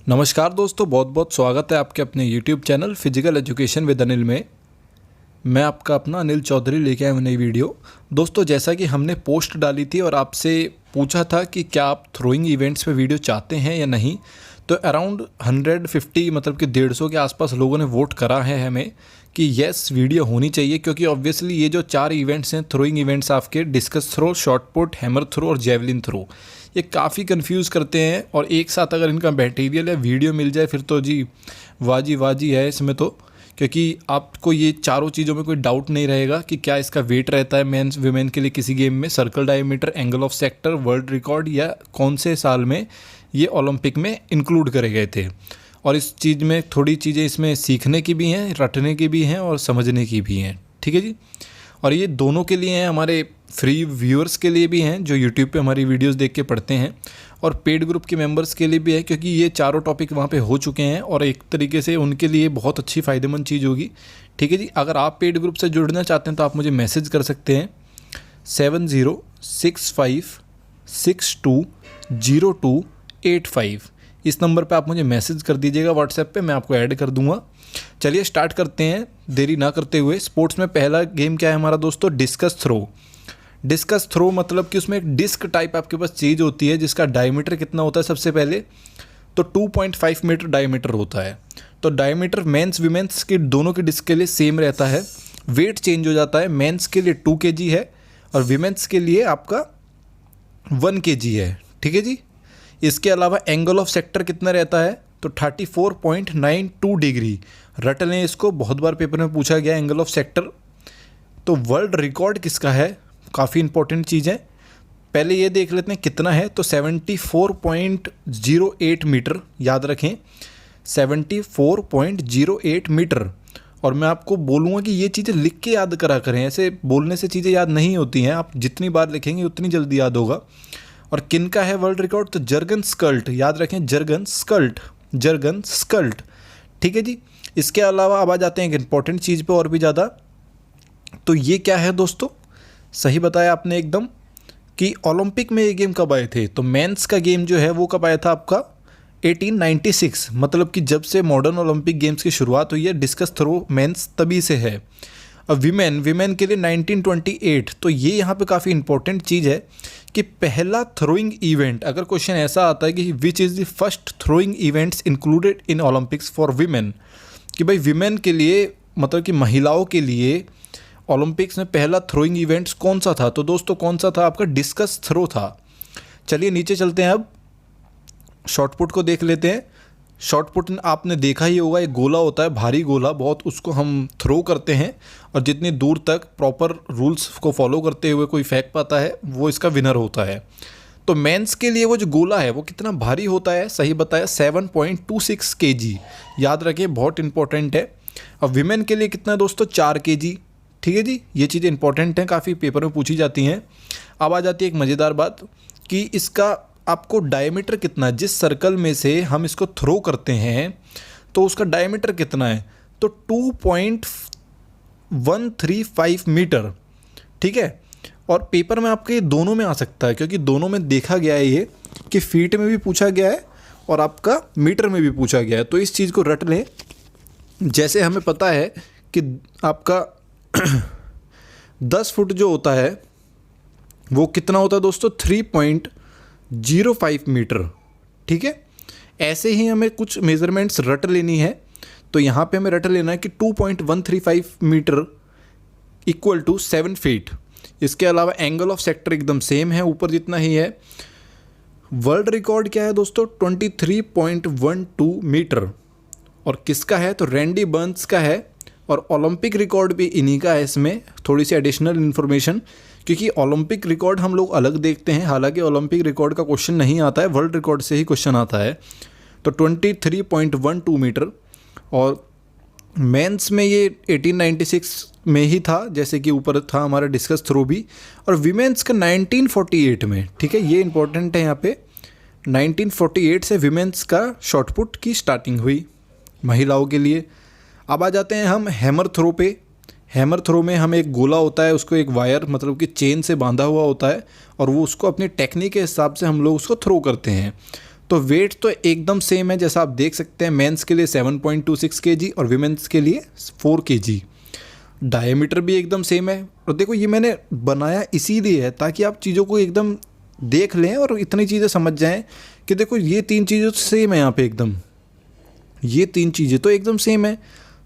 नमस्कार दोस्तों, बहुत बहुत स्वागत है आपके अपने YouTube channel physical education with Anil में। मैं आपका अपना अनिल चौधरी लेके आया हूँ नई वीडियो। दोस्तों, जैसा कि हमने पोस्ट डाली थी और आपसे पूछा था कि क्या आप थ्रोइंग इवेंट्स पे वीडियो चाहते हैं या नहीं, तो अराउंड 150 मतलब कि 150 के आसपास लोगों ने वोट करा है हमें कि येस वीडियो होनी चाहिए, क्योंकि ऑब्वियसली ये जो 4 इवेंट्स हैं थ्रोइंग इवेंट्स आपके discus throw, shot put, hammer throw और जेवलिन थ्रो, ये काफ़ी कंफ्यूज करते हैं। और एक साथ अगर इनका मटेरियल या वीडियो मिल जाए फिर तो जी वाजी है इसमें तो, क्योंकि आपको ये चारों चीज़ों में कोई डाउट नहीं रहेगा कि क्या इसका वेट रहता है मेंस विमेन के लिए किसी गेम में, circle diameter, angle of sector, world record या कौन से साल में ये ओलंपिक में इंक्लूड करे गए थे। और इस चीज़ में थोड़ी चीज़ें इसमें सीखने की भी हैं, रटने की भी हैं और समझने की भी हैं। ठीक है जी। और ये दोनों के लिए हैं, हमारे फ्री व्यूअर्स के लिए भी हैं जो यूट्यूब पे हमारी वीडियोस देख के पढ़ते हैं, और पेड ग्रुप के मेंबर्स के लिए भी है, क्योंकि ये चारों टॉपिक वहाँ पे हो चुके हैं और एक तरीके से उनके लिए बहुत अच्छी फ़ायदेमंद चीज़ होगी। ठीक है जी। अगर आप पेड ग्रुप से जुड़ना चाहते हैं तो आप मुझे मैसेज कर सकते हैं 7065620285। इस नंबर पे आप मुझे मैसेज कर दीजिएगा व्हाट्सएप पे, मैं आपको ऐड कर दूंगा। चलिए स्टार्ट करते हैं देरी ना करते हुए। स्पोर्ट्स में पहला गेम क्या है हमारा दोस्तों, डिस्कस थ्रो। डिस्कस थ्रो मतलब कि उसमें एक डिस्क टाइप आपके पास चीज़ होती है जिसका डायमीटर कितना होता है, सबसे पहले तो 2.5 मीटर डायमीटर होता है। तो डायमीटर मेंस विमेंस के दोनों के डिस्क के लिए सेम रहता है। वेट चेंज हो जाता है, मेंस के लिए 2 kg है और विमेंस के लिए आपका 1 kg है। ठीक है जी। इसके अलावा एंगल ऑफ सेक्टर कितना रहता है, तो 34.92 डिग्री। रट लें इसको, बहुत बार पेपर में पूछा गया एंगल ऑफ सेक्टर। तो वर्ल्ड रिकॉर्ड किसका है, काफ़ी इंपॉर्टेंट चीज़ है। पहले ये देख लेते हैं कितना है, तो 74.08 मीटर, याद रखें 74.08 मीटर। और मैं आपको बोलूँगा कि ये चीज़ें लिख के याद करा करें, ऐसे बोलने से चीज़ें याद नहीं होती हैं, आप जितनी बार लिखेंगे उतनी जल्दी याद होगा। और किन का है वर्ल्ड रिकॉर्ड, तो जर्गन स्कल्ट, याद रखें जर्गन स्कल्ट। ठीक है जी। इसके अलावा अब आ जाते हैं एक इंपॉर्टेंट चीज़ पे और भी ज़्यादा। तो ये क्या है दोस्तों, सही बताया आपने एकदम कि ओलंपिक में ये गेम कब आए थे। तो मेंस का गेम जो है वो कब आया था आपका 1896, मतलब कि जब से मॉडर्न ओलंपिक गेम्स की शुरुआत हुई है डिस्कस थ्रो मेंस तभी से है। अब विमेन के लिए 1928। तो ये यहाँ पे काफ़ी इंपॉर्टेंट चीज़ है कि पहला थ्रोइंग इवेंट, अगर क्वेश्चन ऐसा आता है कि which is the first throwing events included in Olympics for women, कि भाई विमेन के लिए मतलब कि महिलाओं के लिए ओलंपिक्स में पहला थ्रोइंग इवेंट्स कौन सा था, तो दोस्तों कौन सा था, आपका डिस्कस थ्रो था। चलिए नीचे चलते हैं, अब शॉटपुट को देख लेते हैं। शॉटपुट आपने देखा ही होगा, एक गोला होता है, भारी गोला बहुत, उसको हम थ्रो करते हैं और जितनी दूर तक प्रॉपर रूल्स को फॉलो करते हुए कोई फेंक पाता है वो इसका विनर होता है। तो मेंस के लिए वो जो गोला है वो कितना भारी होता है, सही बताया 7.26 kg, याद रखें बहुत इंपॉर्टेंट है। अब विमेन के लिए कितना दोस्तों, 4 kg। ठीक है जी। ये चीज़ें इंपॉर्टेंट हैं, काफ़ी पेपर में पूछी जाती हैं। अब आ जाती है एक मज़ेदार बात कि इसका आपको डायमीटर कितना है, जिस सर्कल में से हम इसको थ्रो करते हैं तो उसका डायमीटर कितना है, तो 2.135 मीटर। ठीक है। और पेपर में आपके दोनों में आ सकता है, क्योंकि दोनों में देखा गया है ये कि फीट में भी पूछा गया है और आपका मीटर में भी पूछा गया है। तो इस चीज़ को रट लें। जैसे हमें पता है कि आपका 10 फुट जो होता है वो कितना होता है दोस्तों, 3.05 मीटर। ठीक है। ऐसे ही हमें कुछ मेज़रमेंट्स रट लेनी है। तो यहाँ पे हमें रट लेना है कि 2.135 मीटर इक्वल टू 7 फीट। इसके अलावा एंगल ऑफ सेक्टर एकदम सेम है, ऊपर जितना ही है। वर्ल्ड रिकॉर्ड क्या है दोस्तों, 23.12 मीटर। और किसका है, तो रैंडी बर्न्स का है। और ओलंपिक रिकॉर्ड भी इन्हीं का है। इसमें थोड़ी सी एडिशनल इन्फॉर्मेशन, क्योंकि ओलंपिक रिकॉर्ड हम लोग अलग देखते हैं, हालांकि ओलंपिक रिकॉर्ड का क्वेश्चन नहीं आता है, वर्ल्ड रिकॉर्ड से ही क्वेश्चन आता है। तो 23.12 मीटर। और मेंस में ये 1896 में ही था, जैसे कि ऊपर था हमारा डिस्कस थ्रो भी। और विमेंस का 1948 में। ठीक है, ये इंपॉर्टेंट है यहाँ पे। 1948 से विमेंस का शॉटपुट की स्टार्टिंग हुई महिलाओं के लिए। अब आ जाते हैं हम हैमर थ्रो पे। हैमर थ्रो में हमें एक गोला होता है, उसको एक वायर मतलब कि चेन से बांधा हुआ होता है और वो उसको अपनी टेक्निक के हिसाब से हम लोग उसको थ्रो करते हैं। तो वेट तो एकदम सेम है, जैसा आप देख सकते हैं मेंस के लिए 7.26 kg और विमेंस के लिए 4 kg। डायमीटर भी एकदम सेम है। और देखो ये मैंने बनाया इसीलिए है ताकि आप चीज़ों को एकदम देख लें और इतनी चीज़ें समझ जाएं कि देखो ये 3 चीज़ें तो सेम है यहाँ पे एकदम, ये 3 चीज़ें तो एकदम सेम है।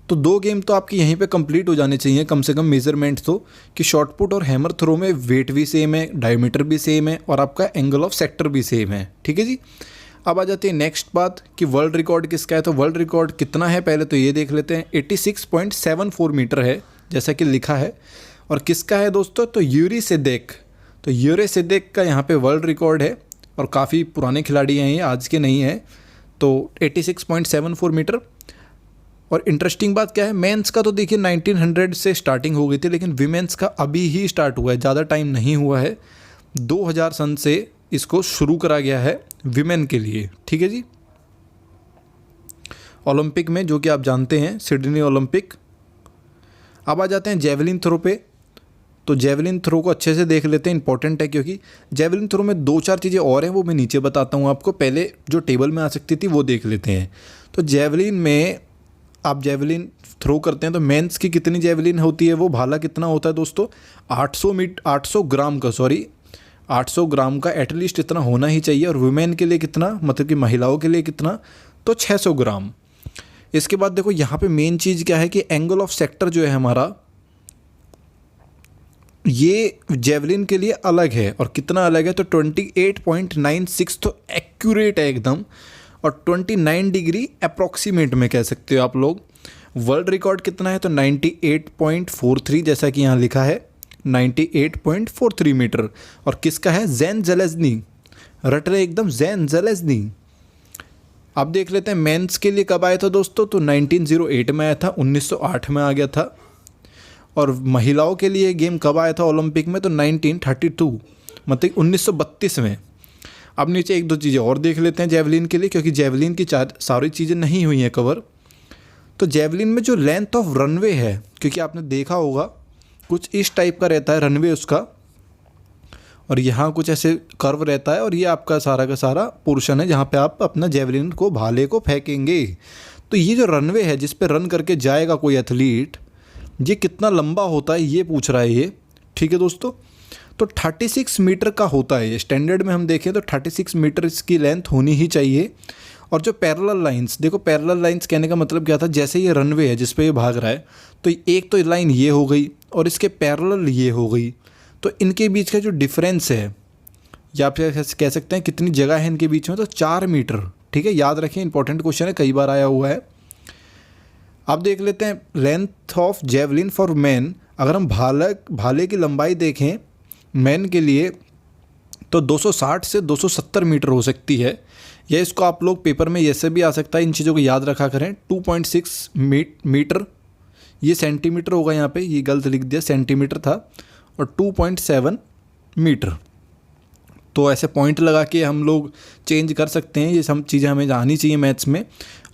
तो 2 गेम तो आपकी यहीं पे कंप्लीट हो जाने चाहिए कम से कम मेजरमेंट तो, कि शॉर्ट पुट और हैमर थ्रो में वेट भी सेम है, डायमीटर भी सेम है और आपका एंगल ऑफ सेक्टर भी सेम है। ठीक है जी। अब आ जाती है नेक्स्ट बात कि वर्ल्ड रिकॉर्ड किसका है। तो वर्ल्ड रिकॉर्ड कितना है पहले तो ये देख लेते हैं। 86.74 मीटर है जैसा कि लिखा है। और किसका है दोस्तों, तो यूरी सिद्दीक। तो यूरी सिद्दीक का यहाँ पे वर्ल्ड रिकॉर्ड है और काफ़ी पुराने खिलाड़ी हैं ये, आज के नहीं हैं। तो 86.74 मीटर। और इंटरेस्टिंग बात क्या है, मेंस का तो देखिए 1900 से स्टार्टिंग हो गई थी, लेकिन विमेंस का अभी ही स्टार्ट हुआ है, ज़्यादा टाइम नहीं हुआ है। 2000 सन से इसको शुरू करा गया है विमेन के लिए। ठीक है जी। ओलंपिक में, जो कि आप जानते हैं सिडनी ओलंपिक। अब आ जाते हैं जेवलिन थ्रो पे। तो जेवलिन थ्रो को अच्छे से देख लेते हैं, इंपॉर्टेंट है क्योंकि जेवलिन थ्रो में 2-4 चीज़ें और हैं, वो मैं नीचे बताता हूँ आपको। पहले जो टेबल में आ सकती थी वो देख लेते हैं। तो जेवलिन में आप जेवलिन थ्रो करते हैं तो मेंस की कितनी जेवलिन होती है, वो भाला कितना होता है दोस्तों, 800 ग्राम का, 800 ग्राम का एटलीस्ट इतना होना ही चाहिए। और वुमेन के लिए कितना, मतलब कि महिलाओं के लिए कितना, तो 600 ग्राम। इसके बाद देखो यहाँ पे मेन चीज़ क्या है कि एंगल ऑफ सेक्टर जो है हमारा, ये जेवलिन के लिए अलग है। और कितना अलग है, तो 28.96, तो एक्यूरेट है एकदम। और 29 डिग्री अप्रॉक्सीमेट में कह सकते हो आप लोग। वर्ल्ड रिकॉर्ड कितना है, तो 98.43, जैसा कि यहाँ लिखा है 98.43 मीटर। और किसका है, ज़ेन ज़ेलेज़नी। रट रहे एकदम, ज़ेन ज़ेलेज़नी। अब देख लेते हैं मेंस के लिए कब आया था दोस्तों, तो 1908 में आया था, 1908 में आ गया था। और महिलाओं के लिए गेम कब आया था ओलंपिक में, तो 1932, मतलब 1932 में। अब नीचे 1-2 चीज़ें और देख लेते हैं जेवलिन के लिए, क्योंकि जेवलिन की सारी चीज़ें नहीं हुई हैं कवर। तो जेवलिन में जो लेंथ ऑफ रनवे है, क्योंकि आपने देखा होगा कुछ इस टाइप का रहता है रनवे उसका, और यहाँ कुछ ऐसे कर्व रहता है, और ये आपका सारा का सारा पोर्शन है जहाँ पे आप अपना जेवलिन को, भाले को फेंकेंगे। तो ये जो रनवे है जिस पे रन करके जाएगा कोई एथलीट, ये कितना लंबा होता है ये पूछ रहा है ये। ठीक है दोस्तों। तो 36 मीटर का होता है ये। स्टैंडर्ड में हम देखें तो 36 मीटर इसकी लेंथ होनी ही चाहिए। और जो पैरेलल लाइंस, देखो पैरेलल लाइंस कहने का मतलब क्या था, जैसे ये रनवे है जिस पे ये भाग रहा है, तो एक तो लाइन ये हो गई और इसके पैरेलल ये हो गई, तो इनके बीच का जो डिफरेंस है, या आप कह सकते हैं कितनी जगह है इनके बीच में, तो 4 मीटर। ठीक है, याद रखें, इंपॉर्टेंट क्वेश्चन है, कई बार आया हुआ है। अब देख लेते हैं length of javelin for man. अगर हम भाले की लंबाई देखें मैन के लिए, तो 260 से 270 मीटर हो सकती है। या इसको आप लोग पेपर में ऐसे भी आ सकता है, इन चीज़ों को याद रखा करें। 2.6 मीटर, ये सेंटीमीटर होगा, यहाँ पे ये गलत लिख दिया, सेंटीमीटर था। और 2.7 मीटर, तो ऐसे पॉइंट लगा के हम लोग चेंज कर सकते हैं। ये सब चीज़ें हमें आनी चाहिए मैथ्स में।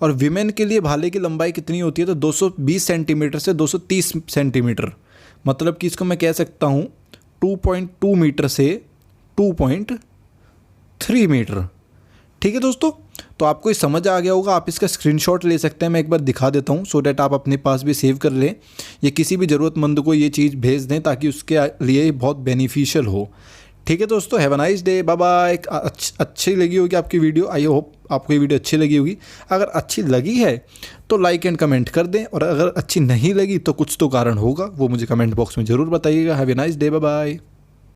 और विमेन के लिए भाले की लंबाई कितनी होती है, तो 220 सेंटीमीटर से 230 सेंटीमीटर। मतलब कि इसको मैं कह सकता हूँ 2.2 मीटर से 2.3 मीटर। ठीक है दोस्तों, तो आपको ये समझ आ गया होगा। आप इसका स्क्रीनशॉट ले सकते हैं, मैं एक बार दिखा देता हूँ, सो डैट आप अपने पास भी सेव कर लें, या किसी भी ज़रूरतमंद को ये चीज़ भेज दें ताकि उसके लिए बहुत बेनिफिशियल हो। ठीक है दोस्तों, have a nice day, bye bye. अच्छी लगी होगी आपकी वीडियो, आई होप आपको ये वीडियो अच्छी लगी होगी। अगर अच्छी लगी है तो लाइक एंड कमेंट कर दें, और अगर अच्छी नहीं लगी तो कुछ तो कारण होगा, वो मुझे कमेंट बॉक्स में ज़रूर बताइएगा। Have a nice day, bye bye.